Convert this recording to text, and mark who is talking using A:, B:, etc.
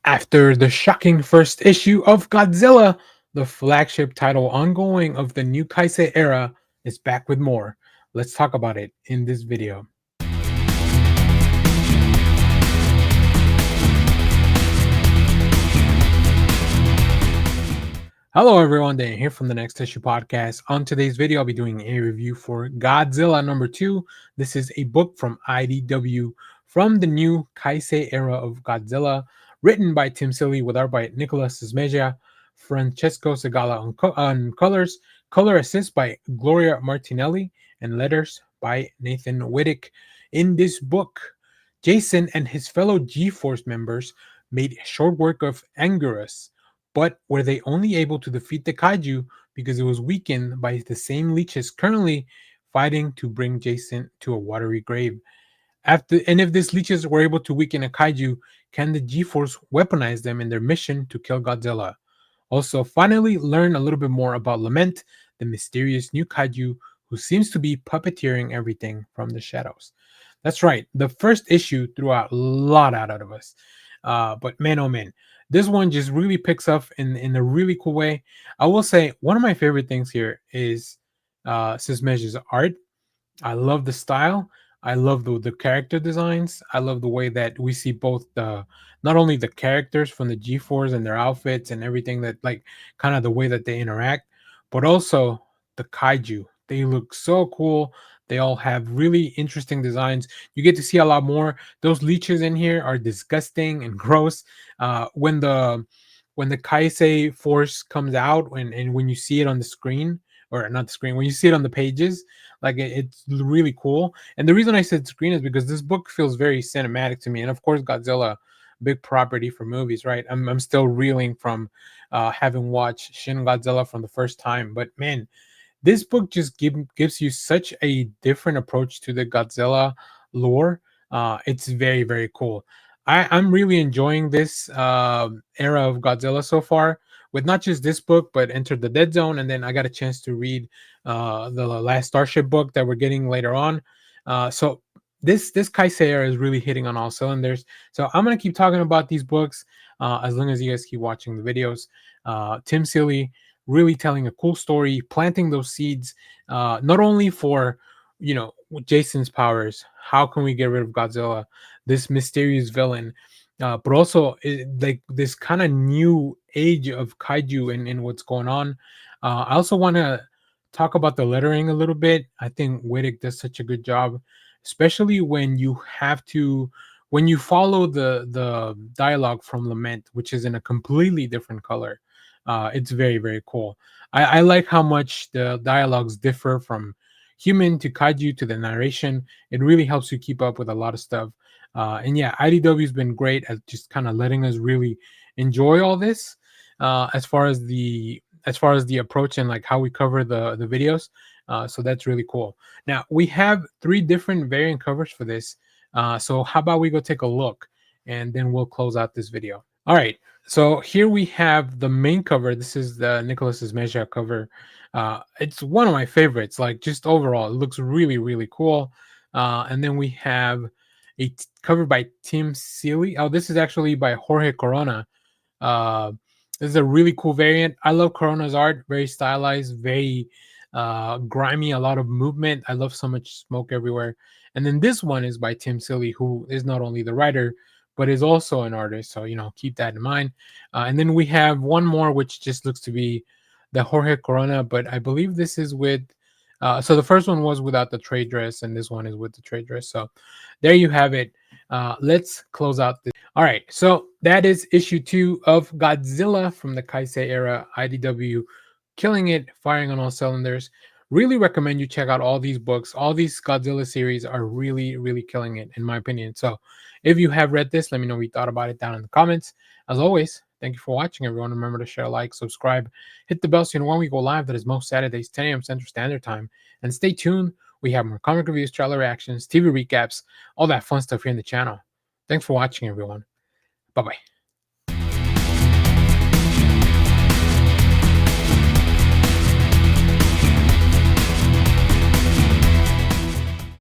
A: After the shocking first issue of Godzilla, the flagship title ongoing of the new Kai Sei era is back with more. Let's talk about it in this video. Hello everyone, Dan here from the Next Issue Podcast. On today's video, I'll be doing a review for Godzilla number 2. This is a book from IDW from the new Kai Sei era of Godzilla, written by Tim Seeley with art by Nikola Čižmešija, Francesco Segala on colors, color assist by Gloria Martinelli, and letters by Nathan Wittick. In this book, Jacen and his fellow G-Force members made short work of Anguirus, but were they only able to defeat the kaiju because it was weakened by the same leeches currently fighting to bring Jacen to a watery grave? And if these leeches were able to weaken a kaiju, can the G-Force weaponize them in their mission to kill Godzilla? Also, finally learn a little bit more about Lament, the mysterious new kaiju who seems to be puppeteering everything from the shadows. That's right, the first issue threw a lot out of us. But man, oh man, this one just really picks up in a really cool way. I will say one of my favorite things here is Čižmešij's art. I love the style. I love the character designs. I love the way that we see both the not only the characters from the G4s and their outfits and everything that like kind of the way that they interact, but also the kaiju. They look so cool. They all have really interesting designs. You get to see a lot more. Those leeches in here are disgusting and gross. When the Kai Sei force comes out and when you see it on the screen, or not the screen, when you see it on the pages, like it's really cool. And the reason I said screen is because this book feels very cinematic to me. And of course, Godzilla, big property for movies, right? I'm still reeling from having watched Shin Godzilla from the first time. But man, this book just gives you such a different approach to the Godzilla lore. It's very, very cool. I'm really enjoying this era of Godzilla so far, with not just this book, but Enter the Dead Zone. And then I got a chance to read the last Starship book that we're getting later on. So this Kai Sei era is really hitting on all cylinders. So I'm going to keep talking about these books as long as you guys keep watching the videos. Tim Seeley really telling a cool story, planting those seeds, not only for Jason's powers. How can we get rid of Godzilla, this mysterious villain, but also like this kind of new age of kaiju and what's going on. I also want to talk about the lettering a little bit. I think Wittick does such a good job, especially when you follow the dialogue from Lament, which is in a completely different color. It's very, very cool. I like how much the dialogues differ from human to kaiju to the narration. It really helps you keep up with a lot of stuff. And yeah, IDW's been great at just kind of letting us really enjoy all this. As far as the approach and like how we cover the videos. So that's really cool. Now we have 3 different variant covers for this. So how about we go take a look and then we'll close out this video. All right. So here we have the main cover. This is the Nikola Čižmešija cover. It's one of my favorites. Like just overall, it looks really, really cool. And then we have cover by Tim Seeley. Oh, this is actually by Jorge Corona. This is a really cool variant. I love Corona's art. Very stylized, very grimy, a lot of movement. I love so much smoke everywhere. And then this one is by Tim Seeley, who is not only the writer, but is also an artist. So, keep that in mind. And then we have one more, which just looks to be the Jorge Corona, but I believe this is with, so the first one was without the trade dress, and this one is with the trade dress. So there you have it. Let's close out this. All right. So that is issue 2 of Godzilla from the Kai Sei era, IDW, killing it, firing on all cylinders. Really recommend you check out all these books. All these Godzilla series are really, really killing it, in my opinion. So if you have read this, let me know what you thought about it down in the comments. As always, thank you for watching, everyone. Remember to share, like, subscribe, hit the bell so you know when we go live. That is most Saturdays, 10 a.m. Central Standard Time. And stay tuned. We have more comic reviews, trailer reactions, TV recaps, all that fun stuff here in the channel. Thanks for watching, everyone. Bye-bye.